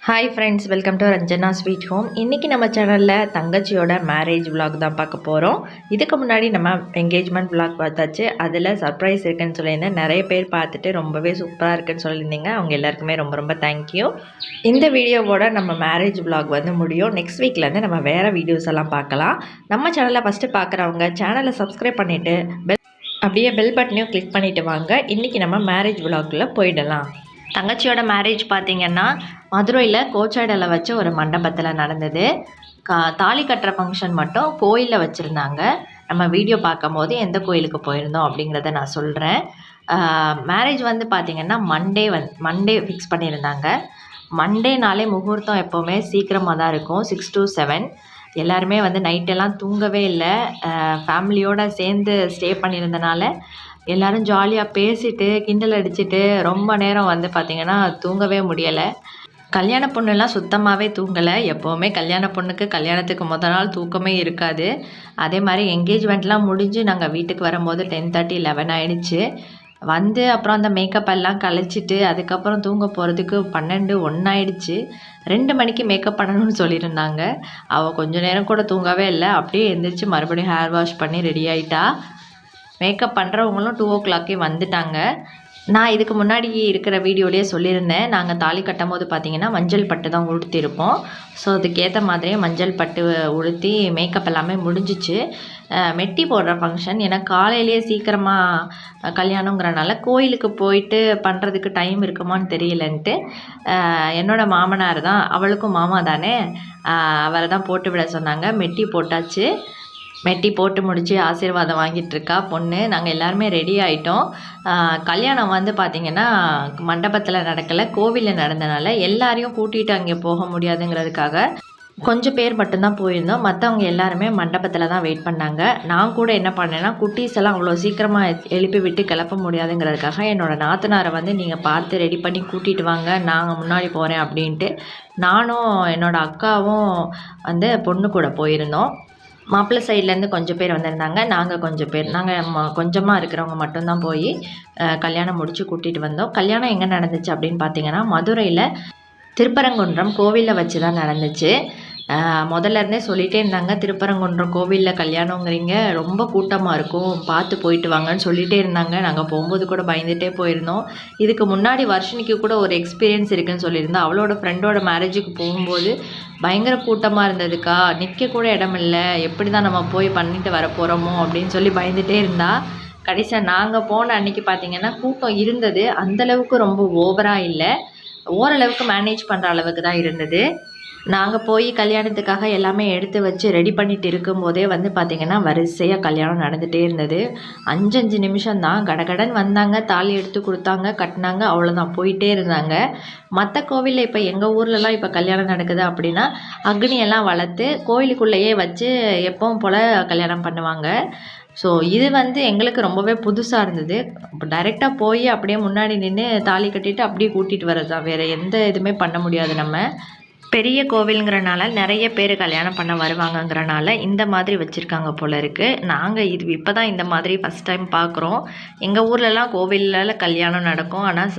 Hi friends, welcome to Ranjana sweet home. இன்றைக்கி நம்ம சேனலில் தங்கச்சியோட மேரேஜ் விலாக் தான் பார்க்க போகிறோம். இதுக்கு முன்னாடி நம்ம என்கேஜ்மெண்ட் விலாக் பார்த்தாச்சு. அதில் சர்ப்ரைஸ் இருக்குன்னு சொல்லியிருந்தேன். நிறைய பேர் பார்த்துட்டு ரொம்பவே சூப்பராக இருக்குன்னு சொல்லியிருந்தீங்க. அவங்க எல்லாருக்குமே ரொம்ப ரொம்ப தேங்க்யூ. இந்த வீடியோவோட நம்ம மேரேஜ் விலாக் வந்து முடியும். நெக்ஸ்ட் வீக்லேருந்து நம்ம வேறு வீடியோஸ் எல்லாம் பார்க்கலாம். நம்ம சேனலை ஃபஸ்ட்டு பார்க்குறவங்க சேனலை சப்ஸ்கிரைப் பண்ணிவிட்டு அப்படியே பெல் பட்டனையும் கிளிக் பண்ணிவிட்டு வாங்க. இன்றைக்கி நம்ம மேரேஜ் விலாக்குள்ளே போயிடலாம். தங்கச்சியோட மேரேஜ் பார்த்திங்கன்னா மதுரையில் கோச்சாடலில் வச்சு ஒரு மண்டபத்தில் நடந்தது. தாலி கட்டுற ஃபங்க்ஷன் மட்டும் கோயிலில் வச்சுருந்தாங்க. நம்ம வீடியோ பார்க்கும்போது எந்த கோயிலுக்கு போயிருந்தோம் அப்படிங்கிறத நான் சொல்கிறேன். மேரேஜ் வந்து பார்த்திங்கன்னா மண்டே ஃபிக்ஸ் பண்ணியிருந்தாங்க. மண்டேனாலே முகூர்த்தம் எப்போவுமே சீக்கிரமாக தான் இருக்கும், 6 to 7. எல்லாருமே வந்து நைட்டெல்லாம் தூங்கவே இல்லை. ஃபேமிலியோடு சேர்ந்து ஸ்டே பண்ணியிருந்தனால எல்லோரும் ஜாலியாக பேசிட்டு கிண்டல் அடிச்சுட்டு ரொம்ப நேரம் வந்து பார்த்திங்கன்னா தூங்கவே முடியலை. கல்யாண பொண்ணுலாம் சுத்தமாகவே தூங்கலை. எப்போவுமே கல்யாண பொண்ணுக்கு கல்யாணத்துக்கு முதல் நாள் தூக்கமே இருக்காது. அதே மாதிரி என்கேஜ்மெண்ட்லாம் முடிஞ்சு நாங்கள் வீட்டுக்கு வரும்போது 10:30, 11 ஆகிடுச்சு. வந்து அப்புறம் அந்த மேக்கப் எல்லாம் கழிச்சிட்டு அதுக்கப்புறம் தூங்க போகிறதுக்கு 12, 1 ஆகிடுச்சு. 2 மணிக்கு மேக்கப் பண்ணணும்னு சொல்லியிருந்தாங்க. அவள் கொஞ்சம் நேரம் கூட தூங்கவே இல்லை. அப்படியே எழுந்திரிச்சு மறுபடியும் ஹேர் வாஷ் பண்ணி ரெடி ஆகிட்டா. மேக்கப் பண்ணுறவங்களும் 2 o'clock வந்துட்டாங்க. நான் இதுக்கு முன்னாடி இருக்கிற வீடியோலேயே சொல்லியிருந்தேன், நாங்கள் தாலி கட்டும் போது பார்த்திங்கன்னா மஞ்சள் பட்டு தான் உடுத்திருப்போம். ஸோ அதுக்கேற்ற மாதிரியே மஞ்சள் பட்டு உடுத்தி மேக்கப் எல்லாமே முடிஞ்சிச்சு. மெட்டி போடுற ஃபங்க்ஷன், ஏன்னா காலையிலேயே சீக்கிரமாக கல்யாணங்கிறனால கோயிலுக்கு போயிட்டு பண்ணுறதுக்கு டைம் இருக்குமான்னு தெரியலன்ட்டு என்னோடய மாமனார் தான், அவளுக்கும் மாமா தானே, அவரை தான் போட்டு விட சொன்னாங்க. மெட்டி போட்டாச்சு. மெட்டி போட்டு முடித்து ஆசீர்வாதம் வாங்கிட்டுருக்கா பொண்ணு. நாங்கள் எல்லாருமே ரெடி ஆகிட்டோம். கல்யாணம் வந்து பார்த்திங்கன்னா மண்டபத்தில் நடக்கலை, கோவிலில் நடந்தனால எல்லாரையும் கூட்டிகிட்டு அங்கே போக முடியாதுங்கிறதுக்காக கொஞ்சம் பேர் மட்டும்தான் போயிருந்தோம். மற்றவங்க எல்லாருமே மண்டபத்தில் தான் வெயிட் பண்ணாங்க. நான் கூட என்ன பண்ணேன்னா, குட்டீஸ் எல்லாம் அவ்வளோ சீக்கிரமாக எழுப்பி விட்டு கிளப்ப முடியாதுங்கிறதுக்காக என்னோடய நாத்தனாரை வந்து நீங்கள் பார்த்து ரெடி பண்ணி கூட்டிகிட்டு வாங்க, நாங்கள் முன்னாடி போகிறேன் அப்படின்ட்டு நானும் என்னோடய அக்காவும் வந்து பொண்ணு கூட போயிருந்தோம். மாப்பிள்ளை சைட்லேருந்து கொஞ்சம் பேர் வந்திருந்தாங்க. நாங்கள் கொஞ்சம் பேர், கொஞ்சமாக இருக்கிறவங்க மட்டும்தான் போய் கல்யாணம் முடித்து கூட்டிகிட்டு வந்தோம். கல்யாணம் எங்கே நடந்துச்சு அப்படின்னு பார்த்தீங்கன்னா மதுரையில் திருப்பரங்குன்றம் கோவிலில் வச்சு தான் நடந்துச்சு. முதல்ல இருந்தே சொல்லிகிட்டே இருந்தாங்க, திருப்பரங்குன்றம் கோவிலில் கல்யாணங்கிறீங்க, ரொம்ப கூட்டமாக இருக்கும், பார்த்து போயிட்டு வாங்கன்னு சொல்லிகிட்டே இருந்தாங்க. நாங்கள் போகும்போது கூட பயந்துகிட்டே போயிருந்தோம். இதுக்கு முன்னாடி வருஷனிக்கு கூட ஒரு எக்ஸ்பீரியன்ஸ் இருக்குதுன்னு சொல்லியிருந்தோம். அவளோட ஃப்ரெண்டோட மேரேஜுக்கு போகும்போது பயங்கர கூட்டமாக இருந்ததுக்கா, நிற்க கூட இடம் இல்லை, எப்படி தான் நம்ம போய் பண்ணிட்டு வர போகிறோமோ அப்படின்னு சொல்லி பயந்துகிட்டே இருந்தா. கடைசியாக நாங்கள் போன அன்றைக்கி பார்த்திங்கன்னா கூட்டம் இருந்தது. அந்தளவுக்கு ரொம்ப ஓவராக இல்லை, ஓரளவுக்கு மேனேஜ் பண்ணுற அளவுக்கு தான் இருந்தது. நாங்கள் போய் கல்யாணத்துக்காக எல்லாமே எடுத்து வச்சு ரெடி பண்ணிட்டு இருக்கும்போதே வந்து பார்த்திங்கன்னா வரிசையாக கல்யாணம் நடந்துகிட்டே இருந்தது. 5 நிமிஷம் தான், கடகடன் வந்தாங்க, தாலி எடுத்து கொடுத்தாங்க, கட்டினாங்க, அவ்வளோதான், போயிட்டே இருந்தாங்க. மற்ற கோவிலில் இப்போ எங்கள் ஊர்லலாம் இப்போ கல்யாணம் நடக்குது அப்படின்னா அக்னியெல்லாம் வளர்த்து கோயிலுக்குள்ளேயே வச்சு எப்பவும் போல் கல்யாணம் பண்ணுவாங்க. ஸோ இது வந்து எங்களுக்கு ரொம்பவே புதுசாக இருந்தது. இப்போ டைரெக்டாக போய் அப்படியே முன்னாடி நின்று தாலி கட்டிட்டு அப்படியே கூட்டிகிட்டு வர்றது தான், வேறு எந்த இதுவுமே பண்ண முடியாது. நம்ம பெரிய கோவிலுங்கிறனால நிறைய பேர் கல்யாணம் பண்ண வருவாங்கங்கிறனால இந்த மாதிரி வச்சுருக்காங்க போல இருக்குது. நாங்கள் இது இப்போ தான் இந்த மாதிரி ஃபஸ்ட் டைம் பார்க்குறோம். எங்கள் ஊர்லலாம் கோவிலில் கல்யாணம் நடக்கும், ஆனால்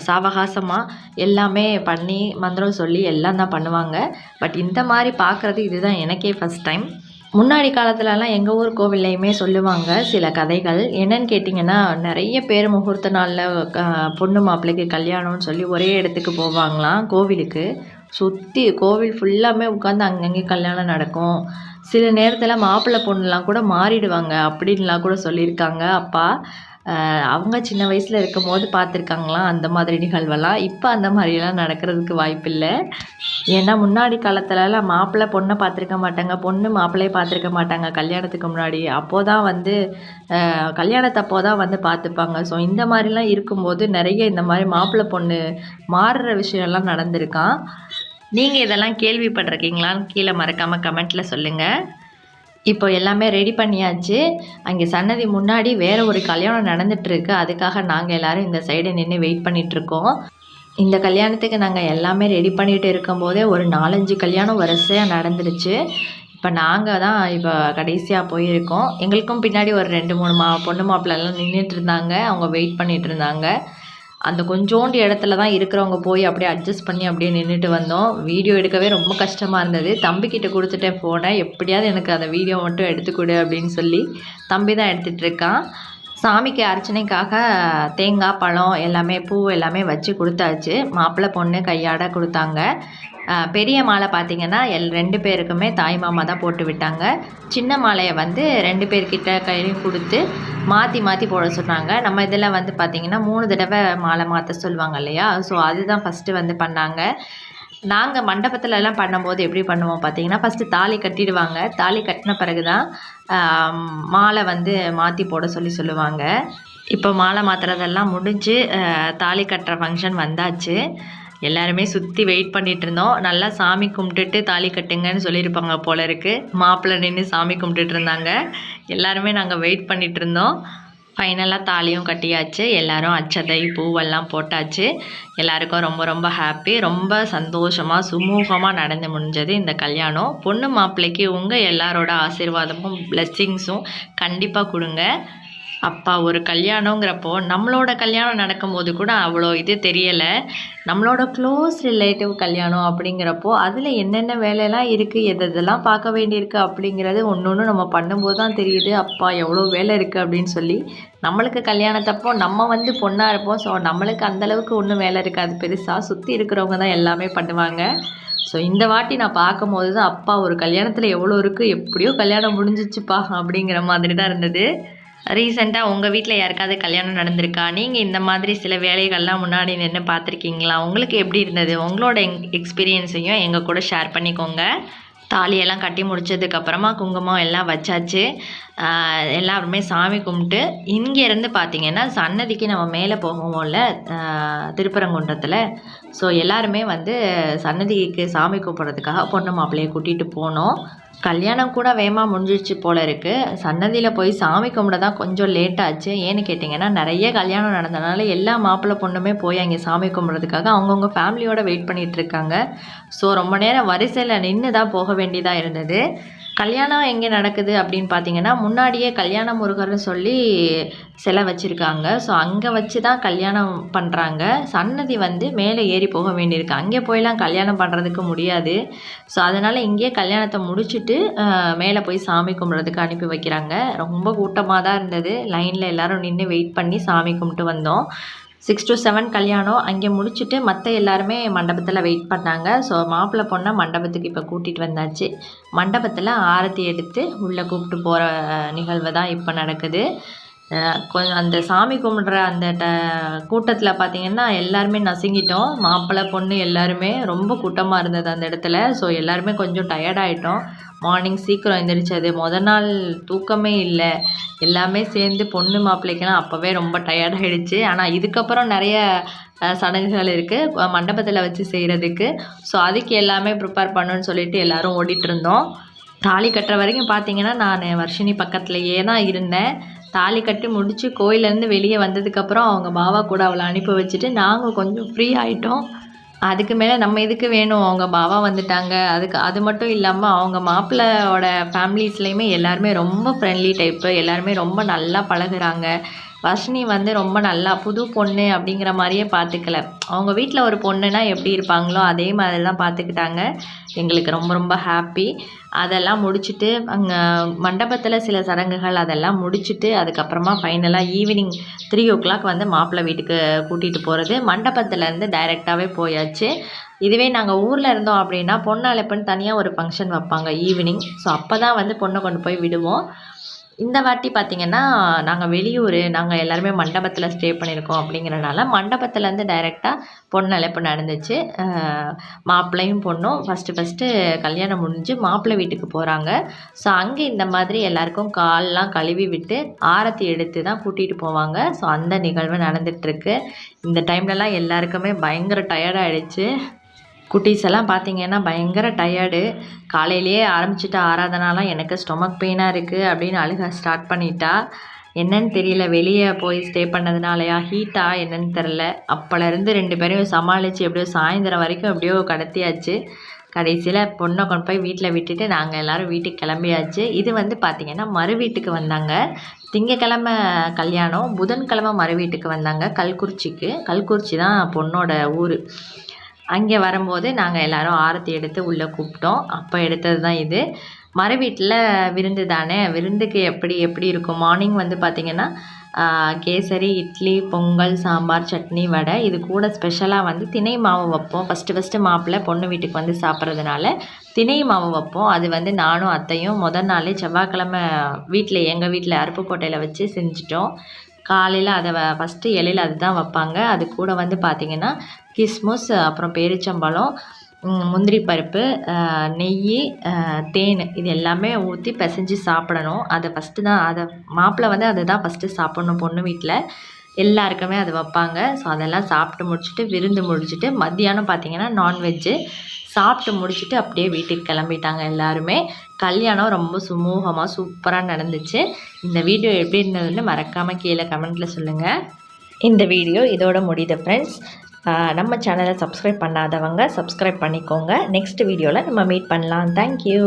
சாவகாசமாக எல்லாமே பண்ணி மந்திரம் சொல்லி எல்லாம் தான் பண்ணுவாங்க. பட் இந்த மாதிரி பார்க்குறது இதுதான் எனக்கே ஃபஸ்ட் டைம். முன்னாடி காலத்துலலாம் எங்கள் ஊர் கோவில்லையுமே சொல்லுவாங்க சில கதைகள். என்னன்னு கேட்டிங்கன்னா, நிறைய பேர் முகூர்த்த நாளில் பொண்ணு மாப்பிள்ளைக்கு கல்யாணம்னு சொல்லி ஒரே இடத்துக்கு போவாங்களாம் கோவிலுக்கு. சுற்றி கோவில் ஃபுல்லாமே உட்காந்து அங்கங்கே கல்யாணம் நடக்கும். சில நேரத்தில் மாப்பிள்ளை பொண்ணுலாம் கூட மாறிடுவாங்க அப்படின்லாம் கூட சொல்லியிருக்காங்க அப்பா. அவங்க சின்ன வயசில் இருக்கும் போது பார்த்துருக்காங்களாம் அந்த மாதிரி நிகழ்வெல்லாம். இப்போ அந்த மாதிரிலாம் நடக்கிறதுக்கு வாய்ப்பில்லை. ஏன்னா முன்னாடி காலத்துலலாம் மாப்பிள்ளை பொண்ணை பார்த்துருக்க மாட்டாங்க, பொண்ணு மாப்பிள்ளையை பார்த்துருக்க மாட்டாங்க கல்யாணத்துக்கு முன்னாடி. அப்போது தான் வந்து கல்யாணத்தப்போ தான் வந்து பார்த்துப்பாங்க. ஸோ இந்த மாதிரிலாம் இருக்கும்போது நிறைய இந்த மாதிரி மாப்பிள்ளை பொண்ணு மாறுற விஷயம்லாம் நடந்திருக்கான். நீங்கள் இதெல்லாம் கேள்விப்பட்டிருக்கீங்களான்னு கீழே மறக்காமல் கமெண்ட்டில் சொல்லுங்கள். இப்போ எல்லாமே ரெடி பண்ணியாச்சு. அங்கே சன்னதி முன்னாடி வேறு ஒரு கல்யாணம் நடந்துகிட்ருக்கு. அதுக்காக நாங்கள் எல்லோரும் இந்த சைடு நின்று வெயிட் பண்ணிகிட்ருக்கோம். இந்த கல்யாணத்துக்கு நாங்கள் எல்லாமே ரெடி பண்ணிகிட்டு இருக்கும்போதே ஒரு 4-5 கல்யாணம் வரிசையாக நடந்துருச்சு. இப்போ நாங்கள் தான் இப்போ கடைசியாக போயிருக்கோம். எங்களுக்கும் பின்னாடி ஒரு 2-3 பொண்ணு மாப்பிள்ளெல்லாம் நின்றுட்டு இருந்தாங்க, அவங்க வெயிட் பண்ணிகிட்டு இருந்தாங்க. அந்த கொஞ்சோண்டு இடத்துல தான் இருக்கிறவங்க போய் அப்படியே அட்ஜஸ்ட் பண்ணி அப்படியே நின்றுட்டு வந்தோம். வீடியோ எடுக்கவே ரொம்ப கஷ்டமாக இருந்தது. தம்பிக்கிட்ட கொடுத்துட்டேன் ஃபோனை, எப்படியாவது எனக்கு அந்த வீடியோ மட்டும் எடுத்துக்கொடு அப்படின்னு சொல்லி தம்பி தான் எடுத்துகிட்டு இருக்கான். சாமிக்கு அர்ச்சனைக்காக தேங்காய், பழம் எல்லாமே பூ எல்லாமே வச்சு கொடுத்தாச்சு. மாப்பிள்ளை பொண்ணு கையாட கொடுத்தாங்க. பெரிய மாலை பார்த்திங்கன்னா 2 பேருக்குமே தாய் மாமா தான் போட்டு விட்டாங்க. சின்ன மாலையை வந்து 2 பேர்கிட்ட கையிலையும் கொடுத்து மாற்றி மாற்றி போட சொன்னாங்க. நம்ம இதில் வந்து பார்த்திங்கன்னா 3 தடவை மாலை மாற்ற சொல்லுவாங்க இல்லையா, ஸோ அதுதான் ஃபஸ்ட்டு வந்து பண்ணாங்க. நாங்கள் மண்டபத்துலலாம் பண்ணும்போது எப்படி பண்ணுவோம் பார்த்திங்கன்னா, ஃபஸ்ட்டு தாலி கட்டிடுவாங்க. தாலி கட்டின பிறகு தான் மாலை வந்து மாற்றி போட சொல்லுவாங்க. இப்போ மாலை மாற்றுறதெல்லாம் முடிஞ்சு தாலி கட்டுற ஃபங்க்ஷன் வந்தாச்சு. எல்லாருமே சுற்றி வெயிட் பண்ணிகிட்டு இருந்தோம். நல்லா சாமி கும்பிட்டுட்டு தாலி கட்டுங்கன்னு சொல்லியிருப்பாங்க போல இருக்குது. மாப்பிள்ளை நின்று சாமி கும்பிட்டுட்டு இருந்தாங்க. எல்லாருமே நாங்கள் வெயிட் பண்ணிகிட்டு இருந்தோம். ஃபைனலாக தாலியும் கட்டியாச்சு. எல்லோரும் அச்சதை பூவெல்லாம் போட்டாச்சு. எல்லாருக்கும் ரொம்ப ரொம்ப ஹாப்பி. ரொம்ப சந்தோஷமாக சுமூகமாக நடந்து முடிஞ்சது இந்த கல்யாணம். பொண்ணு மாப்பிள்ளைக்கு உங்கள் எல்லாரோட ஆசீர்வாதமும் பிளெஸ்ஸிங்ஸும் கண்டிப்பாக கொடுங்க. அப்பா ஒரு கல்யாணங்கிறப்போ நம்மளோட கல்யாணம் நடக்கும்போது கூட அவ்வளோ இது தெரியலை. நம்மளோட க்ளோஸ் ரிலேட்டிவ் கல்யாணம் அப்படிங்கிறப்போ அதில் என்னென்ன வேலையெல்லாம் இருக்குது, எதெல்லாம் பார்க்க வேண்டியிருக்கு அப்படிங்கிறது ஒன்று நம்ம பண்ணும்போது தான் தெரியுது. அப்பா எவ்வளோ வேலை இருக்குது அப்படின்னு சொல்லி. நம்மளுக்கு கல்யாணத்தப்போ நம்ம வந்து பொண்ணாக இருப்போம். ஸோ நம்மளுக்கு அந்தளவுக்கு ஒன்றும் வேலை இருக்காது பெருசாக. சுற்றி இருக்கிறவங்க தான் எல்லாமே பண்ணுவாங்க. ஸோ இந்த வாட்டி நான் பார்க்கும்போது தான் அப்பா ஒரு கல்யாணத்தில் எவ்வளோ இருக்குது, எப்படியோ கல்யாணம் முடிஞ்சிச்சுப்பா அப்படிங்கிற மாதிரி தான் இருந்தது. ரீசெண்டாக உங்கள் வீட்டில் யாருக்காவது கல்யாணம் நடந்திருக்கா? நீங்கள் இந்த மாதிரி சில வேலைகள்லாம் முன்னாடி நின்று பார்த்துருக்கீங்களா? உங்களுக்கு எப்படி இருந்தது? உங்களோட எக்ஸ்பீரியன்ஸையும் எங்கள் கூட ஷேர் பண்ணிக்கோங்க. தாலியெல்லாம் கட்டி முடித்ததுக்கப்புறமா குங்குமம் எல்லாம் வச்சாச்சு. எல்லாருமே சாமி கும்பிட்டு இங்கேருந்து பார்த்திங்கன்னா சன்னதிக்கு நம்ம மேலே போகும்போல திருப்பரங்குன்றத்தில். ஸோ எல்லாருமே வந்து சன்னதிக்கு சாமி கும்பிட்றதுக்காக பொண்ணு மாப்பிள்ளையை கூட்டிகிட்டு போனோம். கல்யாணம் கூட வேகமாக முடிஞ்சிடுச்சு போல் இருக்குது. சன்னதியில் போய் சாமி கும்பிட தான் கொஞ்சம் லேட்டாச்சு. ஏன்னு கேட்டிங்கன்னா நிறைய கல்யாணம் நடந்தனால எல்லா மாப்பிள்ளை பொண்ணுமே போய் அங்கே சாமி கும்பிட்றதுக்காக அவங்கவுங்க ஃபேமிலியோடு வெயிட் பண்ணிகிட்ருக்காங்க. ஸோ ரொம்ப நேரம் வரிசையில் நின்று தான் போக வேண்டியதாக இருந்தது. கல்யாணம் எங்கே நடக்குது அப்படின்னு பார்த்தீங்கன்னா, முன்னாடியே கல்யாண முருகர்னு சொல்லி சிலை வச்சுருக்காங்க. ஸோ அங்கே வச்சு தான் கல்யாணம் பண்ணுறாங்க. சன்னதி வந்து மேலே ஏறி போக வேண்டியிருக்கு. அங்கே போயெல்லாம் கல்யாணம் பண்ணுறதுக்கு முடியாது. ஸோ அதனால் இங்கேயே கல்யாணத்தை முடிச்சுட்டு மேலே போய் சாமி கும்பிட்றதுக்கு அனுப்பி வைக்கிறாங்க. ரொம்ப கூட்டமாக தான் இருந்தது. லைனில் எல்லோரும் நின்று வெயிட் பண்ணி சாமி கும்பிட்டு வந்தோம். 6 to 7 கல்யாணம். அங்கே முடிச்சுட்டு மற்ற எல்லாருமே மண்டபத்தில் வெயிட் பண்ணாங்க. ஸோ மாப்பிள்ளை பொண்ணை மண்டபத்துக்கு இப்போ கூட்டிகிட்டு வந்தாச்சு. மண்டபத்தில் ஆரத்தி எடுத்து உள்ளே கூப்பிட்டு போகிற நிகழ்வு தான் இப்போ நடக்குது. கொஞ்சம் அந்த சாமி கும்பிட்ற அந்த கூட்டத்தில் பார்த்திங்கன்னா எல்லாருமே நசுங்கிட்டோம். மாப்பிள்ளை பொண்ணு எல்லாருமே ரொம்ப கூட்டமாக இருந்தது அந்த இடத்துல. ஸோ எல்லாருமே கொஞ்சம் டயர்டாயிட்டோம். மார்னிங் சீக்கிரம் எழுந்திரிச்சது, நாள் தூக்கமே இல்லை. எல்லாமே சேர்ந்து பொண்ணு மாப்பிள்ளைக்கெல்லாம் அப்போவே ரொம்ப டயர்டாகிடுச்சு. ஆனால் இதுக்கப்புறம் நிறைய சடங்குகள் இருக்குது மண்டபத்தில் வச்சு செய்கிறதுக்கு. ஸோ அதுக்கு எல்லாமே ப்ரிப்பேர் பண்ணணுன்னு சொல்லிட்டு எல்லோரும் ஓடிட்டுருந்தோம். தாலி கட்டுற வரைக்கும் பார்த்திங்கன்னா நான் வர்ஷினி பக்கத்துலையே தான் இருந்தேன். தாலி கட்டி முடித்து கோயிலேருந்து வெளியே வந்ததுக்கப்புறம் அவங்க பாவா கூட அவளை அனுப்பி வச்சுட்டு நாங்கள் கொஞ்சம் ஃப்ரீ ஆகிட்டோம். அதுக்கு மேலே நம்ம இதுக்கு வேணும், அவங்க பாவா வந்துட்டாங்க. அது மட்டும் இல்லாமல் அவங்க மாப்பிள்ளையோட ஃபேமிலிஸ்லேயுமே எல்லாருமே ரொம்ப ஃப்ரெண்ட்லி டைப்பு. எல்லாருமே ரொம்ப நல்லா பழகுறாங்க. வர்ஷினி வந்து ரொம்ப நல்லா புது பொண்ணு அப்படிங்கிற மாதிரியே பார்த்துக்கல. அவங்க வீட்டில் ஒரு பொண்ணுனா எப்படி இருப்பாங்களோ அதே மாதிரி தான் பார்த்துக்கிட்டாங்க. எங்களுக்கு ரொம்ப ரொம்ப ஹாப்பி. அதெல்லாம் முடிச்சுட்டு அங்கே மண்டபத்தில் சில சடங்குகள் அதெல்லாம் முடிச்சுட்டு அதுக்கப்புறமா ஃபைனலாக ஈவினிங் 3 o'clock வந்து மாப்பிள்ளை வீட்டுக்கு கூட்டிகிட்டு போகிறது. மண்டபத்துலேருந்து டைரெக்டாகவே போயாச்சு. இதுவே நாங்கள் ஊரில் இருந்தோம் அப்படின்னா பொண்ணு அழைப்புன்னு தனியாக ஒரு ஃபங்க்ஷன் வைப்பாங்க ஈவினிங். ஸோ அப்போ தான் வந்து பொண்ணை கொண்டு போய் விடுவோம். இந்த வாட்டி பார்த்திங்கன்னா நாங்கள் வெளியூர், நாங்கள் எல்லாருமே மண்டபத்தில் ஸ்டே பண்ணியிருக்கோம் அப்படிங்கிறனால மண்டபத்துலேருந்து டைரெக்டாக பொண்ணு அழைப்பு நடந்துச்சு. மாப்பிள்ளையும் பொண்ணும் ஃபஸ்ட்டு கல்யாணம் முடிஞ்சு மாப்பிள்ளை வீட்டுக்கு போகிறாங்க. ஸோ அங்கே இந்த மாதிரி எல்லாருக்கும் கால்லாம் கழுவி விட்டு ஆரத்தி எடுத்து தான் கூட்டிகிட்டு போவாங்க. ஸோ அந்த நிகழ்வு நடந்துகிட்ருக்கு. இந்த டைம்லலாம் எல்லாருக்குமே பயங்கர டயர்டாகிடுச்சு. குட்டீஸ் எல்லாம் பார்த்திங்கன்னா பயங்கர டயர்டு. காலையிலேயே ஆரம்பிச்சிட்டு ஆராதனாலாம் எனக்கு ஸ்டொமக் பெயினாக இருக்குது அப்படின்னு அழுக ஸ்டார்ட் பண்ணிட்டா. என்னன்னு தெரியல, வெளியே போய் ஸ்டே பண்ணதுனாலயா ஹீட்டா என்னன்னு தெரில. அப்போலேருந்து 2 பேரையும் சமாளித்து எப்படியோ சாயந்தரம் வரைக்கும் எப்படியோ கடத்தியாச்சு. கடைசியில் பொண்ணை கொண்டு போய் வீட்டில் விட்டுட்டு நாங்கள் எல்லோரும் வீட்டுக்கு கிளம்பியாச்சு. இது வந்து பார்த்திங்கன்னா மறு வீட்டுக்கு வந்தாங்க. திங்கக்கிழமை கல்யாணம், புதன்கிழமை மறு வீட்டுக்கு வந்தாங்க கல்குறிச்சிக்கு. கல்குறிச்சி தான் பொண்ணோட ஊர். அங்கே வரும்போது நாங்கள் எல்லோரும் ஆரத்தி எடுத்து உள்ளே கூப்பிட்டோம். அப்போ எடுத்தது தான் இது. மறு வீட்டில் விருந்து தானே, விருந்துக்கு எப்படி இருக்கும். மார்னிங் வந்து பார்த்திங்கன்னா கேசரி, இட்லி, பொங்கல், சாம்பார், சட்னி, வடை. இது கூட ஸ்பெஷலாக வந்து திணை மாவு வைப்போம். ஃபஸ்ட்டு மாப்பிள்ளை பொண்ணு வீட்டுக்கு வந்து சாப்பிட்றதுனால திணை மாவு வைப்போம். அது வந்து நானும் அத்தையும் நாளே செவ்வாய்க்கிழமை எங்கள் வீட்டில் அருப்புக்கோட்டையில் வச்சு செஞ்சிட்டோம். காலையில் அதை ஃபஸ்ட்டு இலையில் அதுதான் வைப்பாங்க. அது கூட வந்து பார்த்திங்கன்னா கிஸ்மிஸ், அப்புறம் பேரிச்சம்பழம், முந்திரி பருப்பு, நெய், தேன் இது எல்லாமே ஊற்றி பிசைஞ்சு சாப்பிடணும். அதை மாப்பிள்ளை வந்து அதை தான் ஃபஸ்ட்டு சாப்பிட்ணும் பொண்ணு வீட்டில். எல்லாருக்குமே அது வைப்பாங்க. ஸோ அதெல்லாம் சாப்பிட்டு முடிச்சுட்டு விருந்து முடிச்சுட்டு மத்தியானம் பார்த்திங்கன்னா நான்வெஜ்ஜு சாப்பிட்டு முடிச்சுட்டு அப்படியே வீட்டுக்கு கிளம்பிட்டாங்க எல்லாருமே. கல்யாணம் ரொம்ப சுமூகமாக சூப்பராக நடந்துச்சு. இந்த வீடியோ எப்படி இருந்ததுன்னு மறக்காமல் கீழே கமெண்ட்டில் சொல்லுங்கள். இந்த வீடியோ இதோட முடியுது ஃப்ரெண்ட்ஸ். நம்ம சேனலை சப்ஸ்கிரைப் பண்ணாதவங்க சப்ஸ்கிரைப் பண்ணிக்கோங்க. நெக்ஸ்ட் வீடியோவில் நம்ம மீட் பண்ணலாம். தேங்க்யூ.